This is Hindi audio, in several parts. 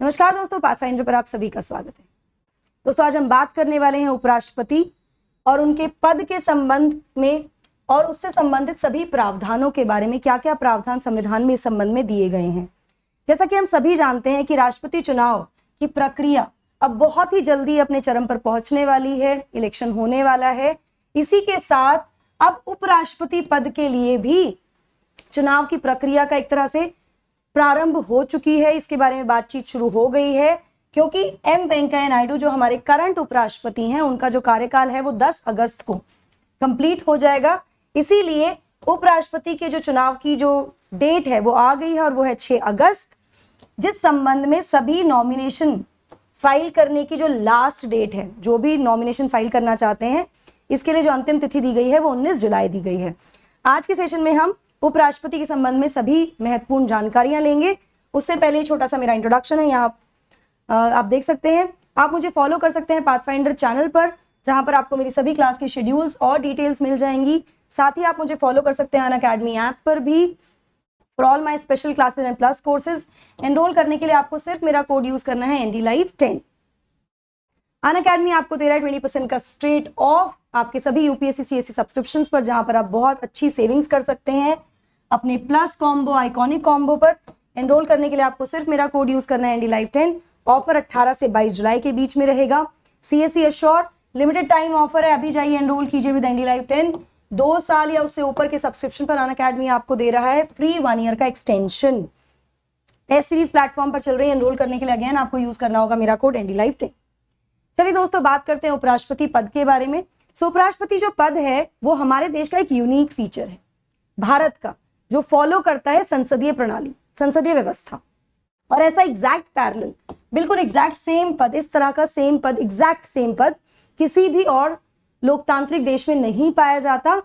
नमस्कार दोस्तों, पाथफाइंडर पर आप सभी का स्वागत है। दोस्तों, आज हम बात करने वाले हैं उपराष्ट्रपति और उनके पद के संबंध में और उससे संबंधित सभी प्रावधानों के बारे में। क्या क्या प्रावधान संविधान में इस संबंध में दिए गए हैं। जैसा कि हम सभी जानते हैं कि राष्ट्रपति चुनाव की प्रक्रिया अब बहुत ही जल्दी अपने चरम पर पहुंचने वाली है, इलेक्शन होने वाला है। इसी के साथ अब उपराष्ट्रपति पद के लिए भी चुनाव की प्रक्रिया का एक तरह से प्रारंभ हो चुकी है। इसके बारे में बातचीत शुरू हो गई है क्योंकि एम वेंकैया नायडू जो हमारे करंट उपराष्ट्रपति हैं, उनका जो कार्यकाल है वो 10 अगस्त को कंप्लीट हो जाएगा। इसीलिए उपराष्ट्रपति के जो चुनाव की जो डेट है वो आ गई है और वो है 6 अगस्त, जिस संबंध में सभी नॉमिनेशन फाइल करने की जो लास्ट डेट है, जो भी नॉमिनेशन फाइल करना चाहते हैं, इसके लिए जो अंतिम तिथि दी गई है वो 19 जुलाई दी गई है। आज के सेशन में हम उपराष्ट्रपति के संबंध में सभी महत्वपूर्ण जानकारियां लेंगे। उससे पहले छोटा सा मेरा इंट्रोडक्शन है, यहाँ आप देख सकते हैं। आप मुझे फॉलो कर सकते हैं पाथफाइंडर चैनल पर, जहां पर आपको मेरी सभी क्लास के शेड्यूल्स और डिटेल्स मिल जाएंगी। साथ ही आप मुझे फॉलो कर सकते हैं अनअकैडमी ऐप पर भी for all my special classes and plus courses. Enrol करने के लिए आपको सिर्फ मेरा कोड यूज करना है NDLive10। अनअकैडमी आपको दे रहा है 20% का स्ट्रेट ऑफ आपके सभी UPSC CSE सब्सक्रिप्शंस पर, जहां पर आप बहुत अच्छी सेविंग्स कर सकते हैं अपने प्लस कॉम्बो, आइकॉनिक कॉम्बो पर। एनरोल करने के लिए आपको सिर्फ मेरा कोड यूज करना है NDLive10। ऑफर 18 से 22 जुलाई के बीच में रहेगा। CSE assure limited time offer है, अभी जाइए एनरोल कीजिए विद NDLive10। 2 साल या उससे ऊपर के सब्सक्रिप्शन पर अनअकैडमी आपको दे रहा है फ्री 1 ईयर का एक्सटेंशन। टेस्ट सीरीज प्लेटफॉर्म पर चल रही है। एनरोल करने के लिए अगेन आपको यूज करना होगा मेरा कोड NDLive10। चलिए दोस्तों, बात करते हैं उपराष्ट्रपति पद के बारे में। उपराष्ट्रपति जो पद है वो हमारे देश का एक यूनिक फीचर है, भारत का, जो फॉलो करता है संसदीय प्रणाली, संसदीय व्यवस्था। और ऐसा एग्जैक्ट पैरेलल, बिल्कुल एग्जैक्ट सेम पद, इस तरह का सेम पद, एग्जैक्ट सेम पद किसी भी और लोकतांत्रिक देश में नहीं पाया जाता,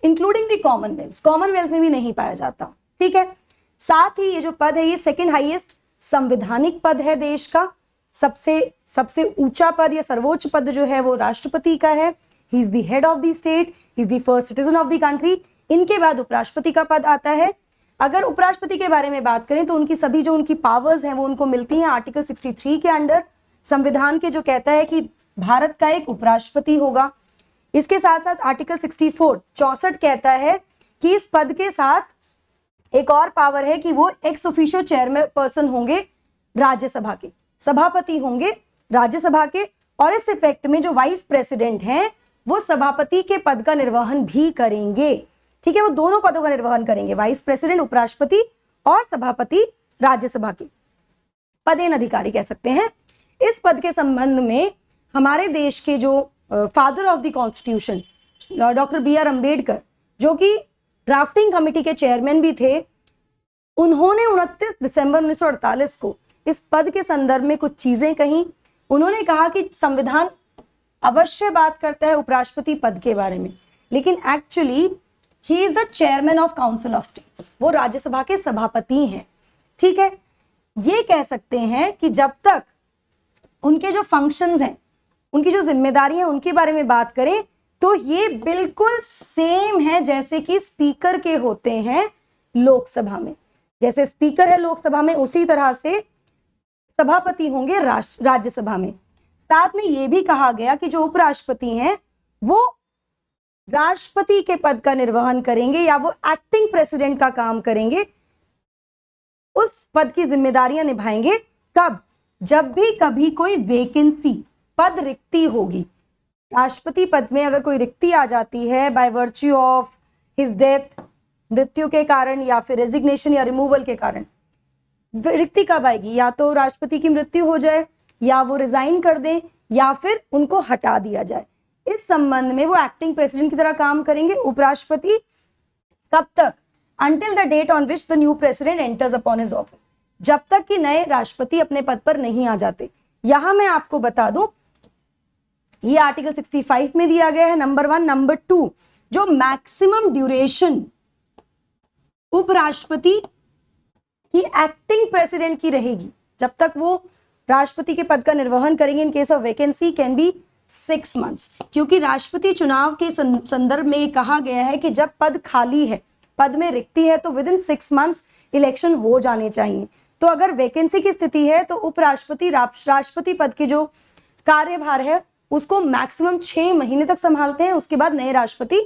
इंक्लूडिंग द कॉमनवेल्थ। कॉमनवेल्थ में भी नहीं पाया जाता, ठीक है। साथ ही ये जो पद है ये सेकंड हाईएस्ट संवैधानिक पद है देश का। सबसे ऊंचा पद या सर्वोच्च पद जो है वो राष्ट्रपति का है। He is the head of the state, he is the first citizen of the country. इनके बाद उपराष्ट्रपति का पद आता है। अगर उपराष्ट्रपति के बारे में बात करें तो उनकी सभी जो उनकी पावर्स हैं वो उनको मिलती हैं आर्टिकल 63 के अंडर, संविधान के, जो कहता है कि भारत का एक उपराष्ट्रपति होगा। इसके साथ साथ आर्टिकल 64 कहता है कि इस पद के साथ एक और पावर है कि वो एक्स ऑफिशियो चेयरपर्सन होंगे राज्यसभा के, सभापति होंगे राज्यसभा के। और इस इफेक्ट में जो वाइस प्रेसिडेंट हैं वो सभापति के पद का निर्वहन भी करेंगे, ठीक है। वो दोनों पदों का निर्वहन करेंगे, वाइस प्रेसिडेंट उपराष्ट्रपति और सभापति राज्यसभा के, पदेन अधिकारी कह सकते हैं। इस पद के संबंध में हमारे देश के जो father of the constitution doctor BR Ambedkar, जो कि ड्राफ्टिंग कमेटी के चेयरमैन भी थे, उन्होंने 29 दिसंबर 1948 को इस पद के संदर्भ में कुछ चीजें कही। उन्होंने कहा कि संविधान अवश्य बात करता है उपराष्ट्रपति पद के बारे में, लेकिन actually he is the chairman of council of states, वो राज्यसभा के सभापति हैं, ठीक है। ये कह सकते हैं कि जब तक उनके जो फंक्शंस हैं, उनकी जो जिम्मेदारी है, उनके बारे में बात करें तो ये बिल्कुल सेम है जैसे कि स्पीकर के होते हैं लोकसभा में। जैसे स्पीकर है लोकसभा में, उसी तरह से सभापति होंगे राज्यसभा में। साथ में यह भी कहा गया कि जो उपराष्ट्रपति हैं वो राष्ट्रपति के पद का निर्वहन करेंगे या वो एक्टिंग प्रेसिडेंट का काम करेंगे, उस पद की जिम्मेदारियां निभाएंगे। कब? जब भी कभी कोई वेकेंसी, पद रिक्ति होगी, राष्ट्रपति पद में अगर कोई रिक्ति आ जाती है by virtue of his death, मृत्यु के कारण या फिर रेजिग्नेशन या रिमूवल के कारण, रिक्ति कब आएगी? या तो राष्ट्रपति की मृत्यु हो जाए, या वो रिजाइन कर दें, या फिर उनको हटा दिया जाए। इस संबंध में वो एक्टिंग प्रेसिडेंट की तरह काम करेंगे उपराष्ट्रपति। कब तक? Until the date on which the new president enters upon his office, जब तक कि नए राष्ट्रपति अपने पद पर नहीं आ जाते। यहां मैं आपको बता दूं, ये आर्टिकल 65 में दिया गया है, नंबर 1। नंबर 2, जो मैक्सिमम ड्यूरेशन उपराष्ट्रपति की एक्टिंग प्रेसिडेंट की रहेगी, जब तक वो राष्ट्रपति के पद का निर्वहन करेंगे, in case of vacancy can be 6 months. क्योंकि राष्ट्रपति चुनाव के संदर्भ में कहा गया है कि जब पद खाली है, पद में रिक्ति है, तो विद इन 6 मंथ्स इलेक्शन हो जाने चाहिए। तो अगर वैकेंसी की स्थिति है तो उपराष्ट्रपति राष्ट्रपति पद के जो कार्यभार है उसको मैक्सिमम 6 महीने तक संभालते हैं, उसके बाद नए राष्ट्रपति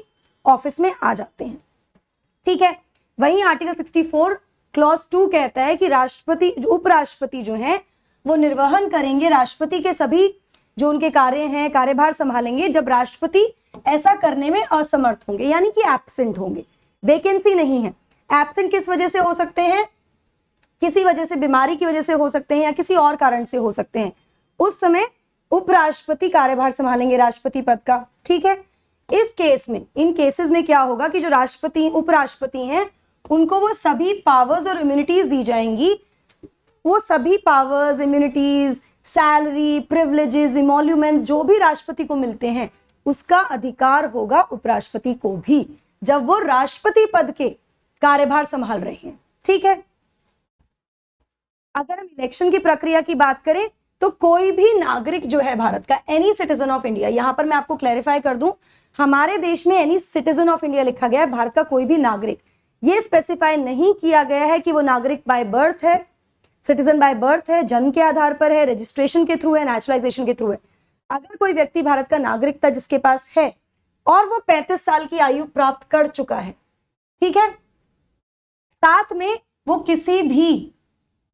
ऑफिस में आ जाते हैं। ठीक है, वहीं आर्टिकल 64 क्लॉज 2 कहता है कि राष्ट्रपति उपराष्ट्रपति जो हैं वो निर्वहन करेंगे राष्ट्रपति के सभी जो उनके कार्य हैं, कार्यभार संभालेंगे जब राष्ट्रपति ऐसा करने में असमर्थ होंगे, यानी कि एब्सेंट होंगे। वैकेंसी नहीं है। एब्सेंट किस वजह से हो सकते हैं? किसी वजह से, बीमारी की वजह से हो सकते हैं या किसी और कारण से हो सकते हैं। उस समय उपराष्ट्रपति कार्यभार संभालेंगे राष्ट्रपति पद का। ठीक है, इस केस में, इन केसेस में क्या होगा कि जो राष्ट्रपति उपराष्ट्रपति हैं उनको वो सभी पावर्स और इम्यूनिटीज दी जाएंगी। वो सभी powers, immunities, salary, privileges, emoluments जो भी राष्ट्रपति को मिलते हैं उसका अधिकार होगा उपराष्ट्रपति को भी, जब वो राष्ट्रपति पद के कार्यभार संभाल रहे हैं। ठीक है, अगर हम इलेक्शन की प्रक्रिया की बात करें तो कोई भी नागरिक जो है भारत का, एनी सिटीजन ऑफ इंडिया, यहां पर मैं आपको क्लैरिफाई कर दूं, हमारे देश में एनी सिटीजन ऑफ इंडिया लिखा गया है, भारत का कोई भी नागरिक। ये स्पेसिफाई नहीं किया गया है कि वो नागरिक बाय बर्थ है, सिटीजन बाय बर्थ है, जन्म के आधार पर है, रजिस्ट्रेशन के थ्रू है, नेचुरलाइजेशन के थ्रू है। अगर कोई व्यक्ति भारत का नागरिकता जिसके पास है और वो 35 साल की आयु प्राप्त कर चुका है, ठीक है, साथ में वो किसी भी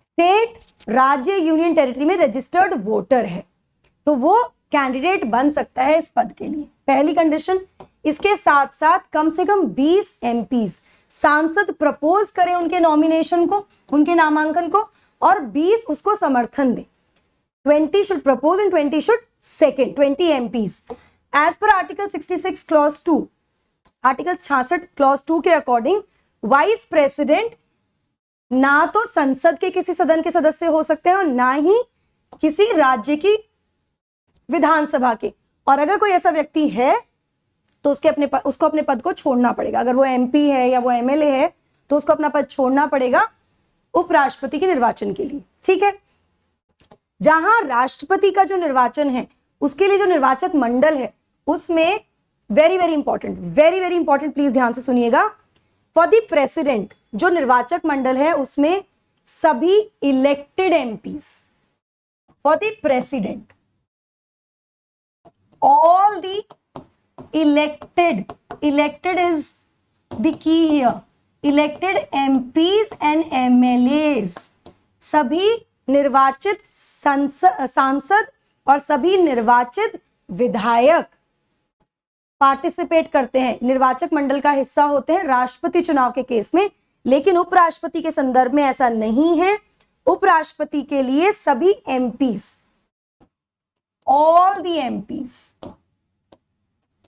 स्टेट, राज्य, यूनियन टेरिटरी में रजिस्टर्ड वोटर है, तो वो कैंडिडेट बन सकता है इस पद के लिए। पहली कंडीशन। इसके साथ साथ कम से कम 20 एमपीज, सांसद प्रपोज करें उनके नॉमिनेशन को, उनके नामांकन को, और 20 उसको समर्थन दे। 20 should propose and 20 should second, 20 MPs. As per Article 66 Clause 2, Article 66 Clause 2 के अकॉर्डिंग वाइस प्रेसिडेंट ना तो संसद के किसी सदन के सदस्य हो सकते हैं और ना ही किसी राज्य की विधानसभा के। और अगर कोई ऐसा व्यक्ति है तो उसको अपने पद को छोड़ना पड़ेगा। अगर वो एमपी है या वो एमएलए है तो उसको अपना पद छोड़ना पड़ेगा उपराष्ट्रपति के निर्वाचन के लिए। ठीक है, जहां राष्ट्रपति का जो निर्वाचन है उसके लिए जो निर्वाचक मंडल है उसमें वेरी वेरी इंपॉर्टेंट प्लीज ध्यान से सुनिएगा, फॉर द प्रेसिडेंट जो निर्वाचक मंडल है उसमें सभी elected MPs, for the president all the elected is the key here, elected MPs and MLAs, सभी निर्वाचित सांसद और सभी निर्वाचित विधायक पार्टिसिपेट करते हैं, निर्वाचक मंडल का हिस्सा होते हैं राष्ट्रपति चुनाव के केस में। लेकिन उपराष्ट्रपति के संदर्भ में ऐसा नहीं है। उपराष्ट्रपति के लिए सभी एमपीज, ऑल दी एमपीज,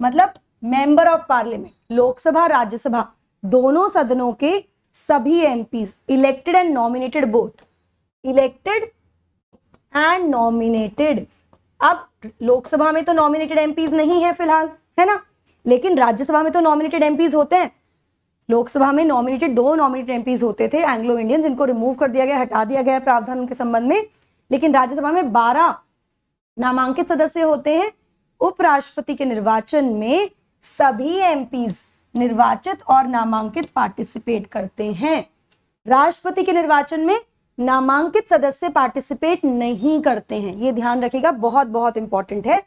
मतलब member of parliament, Lok Sabha Rajya Sabha दोनों सदनों के सभी MPs, elected and nominated, both elected and nominated. अब लोकसभा में तो नॉमिनेटेड एमपीज नहीं है फिलहाल, है ना, लेकिन राज्यसभा में तो नॉमिनेटेड एमपीज होते हैं। लोकसभा में दो नॉमिनेटेड एमपीज होते थे एंग्लो इंडियन, जिनको रिमूव कर दिया गया, हटा दिया गया प्रावधान उनके संबंध में। लेकिन राज्यसभा में 12 नामांकित सदस्य होते हैं। उपराष्ट्रपति के निर्वाचन में सभी एमपीज निर्वाचित और नामांकित पार्टिसिपेट करते हैं। राष्ट्रपति के निर्वाचन में नामांकित सदस्य पार्टिसिपेट नहीं करते हैं, ये ध्यान रखिएगा, बहुत बहुत इंपॉर्टेंट है।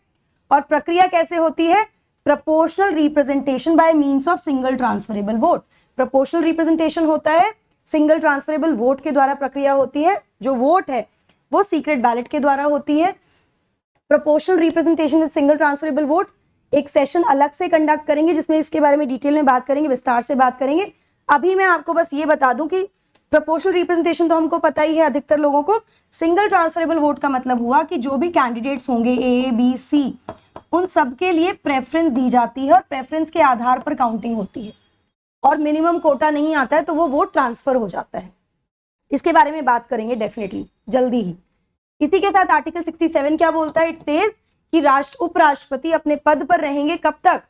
और प्रक्रिया कैसे होती है? Proportional representation by means of single transferable vote. Proportional representation होता है, सिंगल ट्रांसफरेबल वोट के द्वारा प्रक्रिया होती है। जो वोट है वो सीक्रेट बैलेट के द्वारा होती है। Proportional representation with single transferable vote एक सेशन अलग से कंडक्ट करेंगे जिसमें इसके बारे में डिटेल में बात करेंगे, विस्तार से बात करेंगे। अभी मैं आपको बस ये बता दूं कि प्रोपोर्शनल रिप्रेजेंटेशन तो हमको पता ही है अधिकतर लोगों को। सिंगल ट्रांसफरेबल वोट का मतलब हुआ कि जो भी कैंडिडेट्स होंगे ए बी सी, उन सबके लिए प्रेफरेंस दी जाती है और प्रेफरेंस के आधार पर काउंटिंग होती है और मिनिमम कोटा नहीं आता है तो वो वोट ट्रांसफर हो जाता है। इसके बारे में बात करेंगे डेफिनेटली जल्दी ही। इसी के साथ आर्टिकल 67 क्या बोलता है? इट सेज कि उपराष्ट्रपति अपने पद पर रहेंगे कब तक?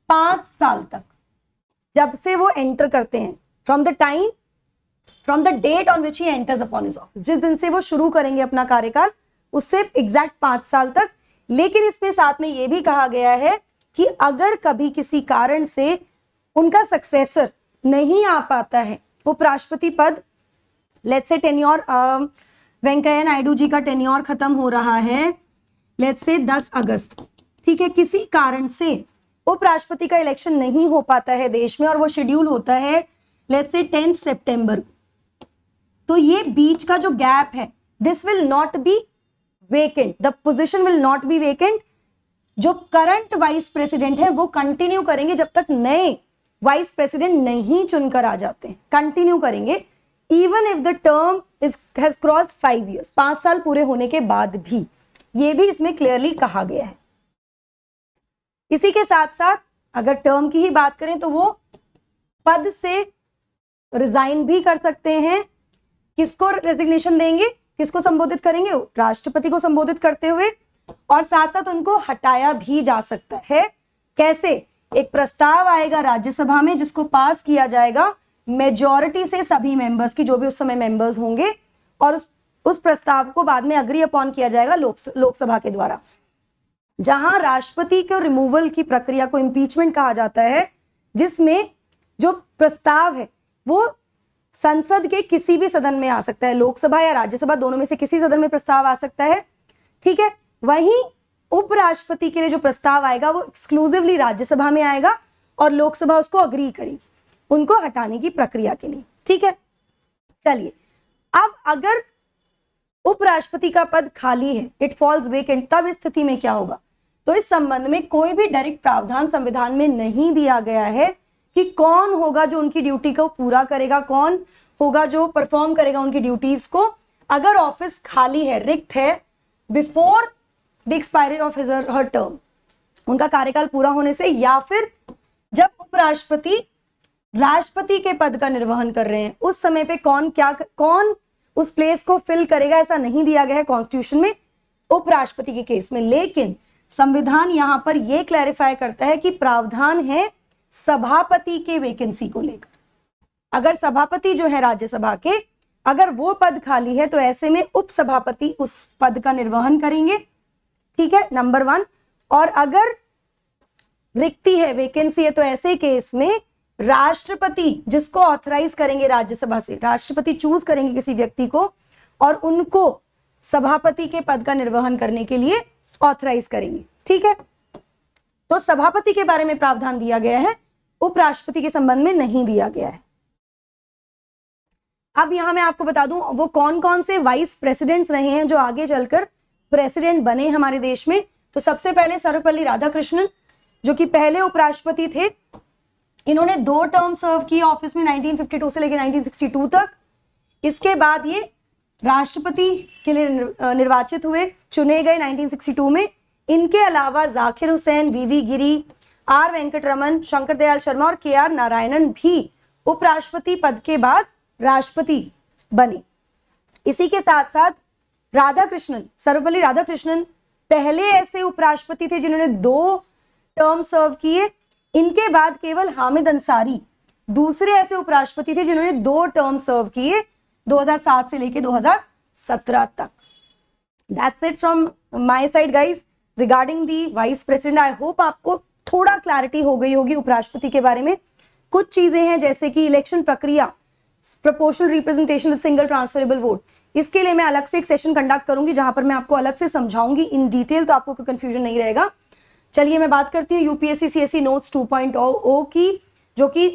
5 साल तक, जब से वो एंटर करते हैं, from the date on which he enters upon his office, जिस दिन से वो शुरू करेंगे अपना कार्यकाल उससे एग्जैक्ट 5 साल तक। लेकिन इसमें साथ में ये भी कहा गया है कि अगर कभी किसी कारण से उनका सक्सेसर नहीं आ पाता है उपराष्ट्रपति पद let's say tenure Venkaiah Naidu ji का टेन्योर खत्म हो रहा है लेट्स से 10 अगस्त को, ठीक है, किसी कारण से उपराष्ट्रपति का इलेक्शन नहीं हो पाता है देश में और वो शेड्यूल होता है लेट्स से 10 सितंबर को, तो ये बीच का जो गैप है this will not be vacant, the position will not be vacant. जो करंट वाइस प्रेसिडेंट है वो कंटिन्यू करेंगे जब तक नए वाइस प्रेसिडेंट नहीं चुनकर आ जाते हैं, कंटिन्यू करेंगे even if the term has crossed 5 years, 5 साल पूरे होने के बाद भी, ये भी इसमें क्लियरली कहा गया है। इसी के साथ साथ अगर टर्म की ही बात करें तो वो पद से रिजाइन भी कर सकते हैं। किसको रेजिग्नेशन देंगे, किसको संबोधित करेंगे, राष्ट्रपति को संबोधित करते हुए, और साथ साथ उनको हटाया भी जा सकता है। कैसे, एक प्रस्ताव आएगा राज्यसभा में जिसको पास किया जाएगा मेजॉरिटी से सभी मेंबर्स की, जो भी उस समय मेंबर्स होंगे, और उस प्रस्ताव को बाद में अग्री अपॉन किया जाएगा लोकसभा के द्वारा। जहां राष्ट्रपति के रिमूवल की प्रक्रिया को इंपीचमेंट कहा जाता है, जिसमें जो प्रस्ताव है वो संसद के किसी भी सदन में आ सकता है, लोकसभा या राज्यसभा दोनों में से किसी सदन में प्रस्ताव आ सकता है, ठीक है। वहीं उपराष्ट्रपति के लिए जो प्रस्ताव आएगा वो एक्सक्लूसिवली राज्यसभा में आएगा और लोकसभा उसको अग्री करेगी उनको हटाने की प्रक्रिया के लिए, ठीक है। चलिए, अब अगर उपराष्ट्रपति का पद खाली है, इट फॉल्स वेकेंट, तब इस स्थिति में क्या होगा, तो इस संबंध में कोई भी डायरेक्ट प्रावधान संविधान में नहीं दिया गया है कि कौन होगा जो उनकी ड्यूटी को पूरा करेगा, कौन होगा जो परफॉर्म करेगा उनकी ड्यूटीज को। अगर ऑफिस खाली है, रिक्त है, before the expiry of his her term, उनका कार्यकाल पूरा होने से, या फिर जब उपराष्ट्रपति राष्ट्रपति के पद का निर्वहन कर रहे हैं उस समय पे कौन उस प्लेस को फिल करेगा, ऐसा नहीं दिया गया है कॉन्स्टिट्यूशन में उपराष्ट्रपति के केस में। लेकिन संविधान यहां पर यह क्लैरिफाई करता है कि प्रावधान है सभापति के वैकेंसी को लेकर। अगर सभापति जो है राज्यसभा के, अगर वो पद खाली है तो ऐसे में उपसभापति उस पद का निर्वहन करेंगे, ठीक है, नंबर 1। और अगर रिक्ति है, वैकेंसी है, तो ऐसे केस में राष्ट्रपति जिसको ऑथराइज करेंगे राज्यसभा से, राष्ट्रपति चूज करेंगे किसी व्यक्ति को और उनको सभापति के पद का निर्वहन करने के लिए ऑथराइज करेंगे, ठीक है। तो सभापति के बारे में प्रावधान दिया गया है, उपराष्ट्रपति के संबंध में नहीं दिया गया है। अब यहां मैं आपको बता दूं वो कौन कौन से वाइस प्रेसिडेंट्स रहे हैं जो आगे चलकर प्रेसिडेंट बने हमारे देश में। तो सबसे पहले सर्वपल्ली राधाकृष्णन, जो कि पहले उपराष्ट्रपति थे। इन्होंने 2 टर्म सर्व किए ऑफिस में 1952 से लेकर 1962 तक। इसके बाद ये राष्ट्रपति के लिए निर्वाचित हुए, चुने गए 1962 में। इनके अलावा जाकिर हुसैन, वीवी गिरी, आर वेंकटरमन, शंकर दयाल शर्मा और केआर नारायणन भी उपराष्ट्रपति पद के बाद राष्ट्रपति बने। इसी के साथ साथ राधाकृष्णन, सर्वपल्ली राधाकृष्णन पहले ऐसे उपराष्ट्रपति थे जिन्होंने 2 टर्म सर्व किए। इनके बाद केवल हामिद अंसारी दूसरे ऐसे उपराष्ट्रपति थे जिन्होंने 2 टर्म सर्व किए 2007 से लेकर 2017 तक। That's it from my side guys regarding the vice president. I hope आपको थोड़ा क्लैरिटी हो गई होगी उपराष्ट्रपति के बारे में। कुछ चीजें हैं जैसे कि इलेक्शन प्रक्रिया, proportional representation with single transferable vote, इसके लिए मैं अलग से एक सेशन कंडक्ट करूंगी जहां पर मैं आपको अलग से समझाऊंगी इन डिटेल, तो आपको कोई कंफ्यूजन नहीं रहेगा। चलिए मैं बात करती हूँ यूपीएससी सीएससी नोट्स 2.0 की, जो कि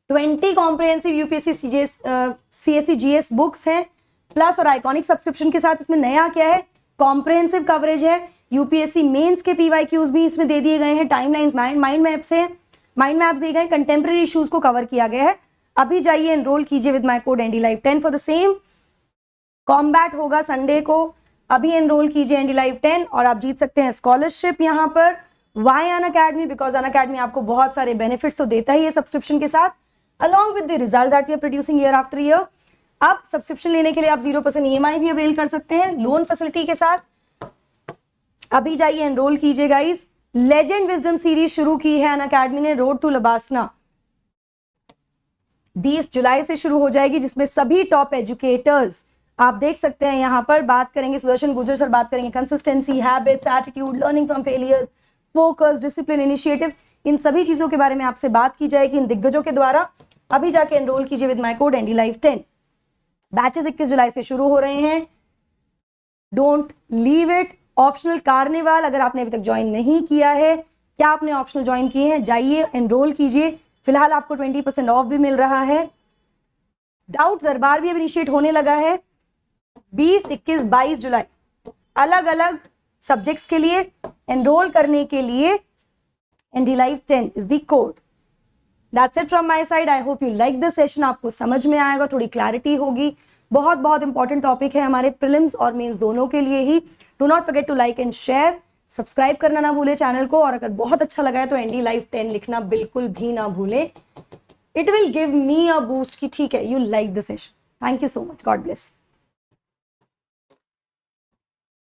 20 comprehensive UPSC CSC GS books हैं प्लस और आइकॉनिक सब्सक्रिप्शन के साथ। इसमें नया क्या है, कॉम्प्रिहेंसिव कवरेज है। यूपीएससी मेंस के पीवाईक्यूज भी इसमें दे दिए गए हैं, टाइमलाइंस, माइंड मैप्स है, माइंड मैप्स दिए गए, कंटेम्प्रेरी इश्यूज को कवर किया गया है। अभी जाइए एनरोल कीजिए with my code N D live 10 for the same. Combat होगा संडे को, अभी एनरोल कीजिए एनडी लाइव 10 और आप जीत सकते हैं स्कॉलरशिप यहाँ पर। वाई अनअकैडमी, बिकॉज अनअकैडमी आपको बहुत सारे बेनिफिट्स तो देता ही है सब्सक्रिप्शन के साथ, along with the result that we are producing year after year. अब सब्सक्रिप्शन लेने के लिए आप 0% EMI भी अवेल कर सकते हैं लोन फैसिलिटी के साथ। अभी जाइए एनरोल कीजिए गाइस। लेजेंड विजडम सीरीज शुरू की है अनअकैडमी ने, रोड टू लबासना 20 जुलाई से शुरू हो जाएगी, जिसमें सभी टॉप एजुकेटर्स आप देख सकते हैं। यहाँ पर बात करेंगे सुदर्शन गुजर सर, बात करेंगे consistency, habits, attitude, learning from failures, focus, discipline, initiative, इन सभी चीजों के बारे में आपसे बात की जाएगी इन दिग्गजों के द्वारा। अभी जाके एनरोल कीजिए with my code N D live 10। Batches 21 जुलाई से शुरू हो रहे हैं, don't leave it. Optional carnival अगर आपने अभी तक ज्वाइन नहीं किया है, क्या आपने ऑप्शनल ज्वाइन किए हैं, जाइए एनरोल कीजिए, फिलहाल आपको 20% ऑफ भी मिल रहा है। डाउट दरबार भी अब इनिशिएट होने लगा है 20, 21, 22 जुलाई, अलग अलग सब्जेक्ट्स के लिए एनरोल करने के लिए ND Live 10 is the code. That's it from my side. I hope you like this session. आपको समझ में आएगा, थोड़ी क्लैरिटी होगी। बहुत बहुत इंपॉर्टेंट टॉपिक है हमारे प्रीलिम्स और मेंस दोनों के लिए ही। Do not forget to like and share, subscribe करना ना भूले चैनल को, और अगर बहुत अच्छा लगा है तो ND Live 10 लिखना बिल्कुल भी ना भूले। It will give me a boost कि ठीक है, you like the session. Thank you so much, God bless.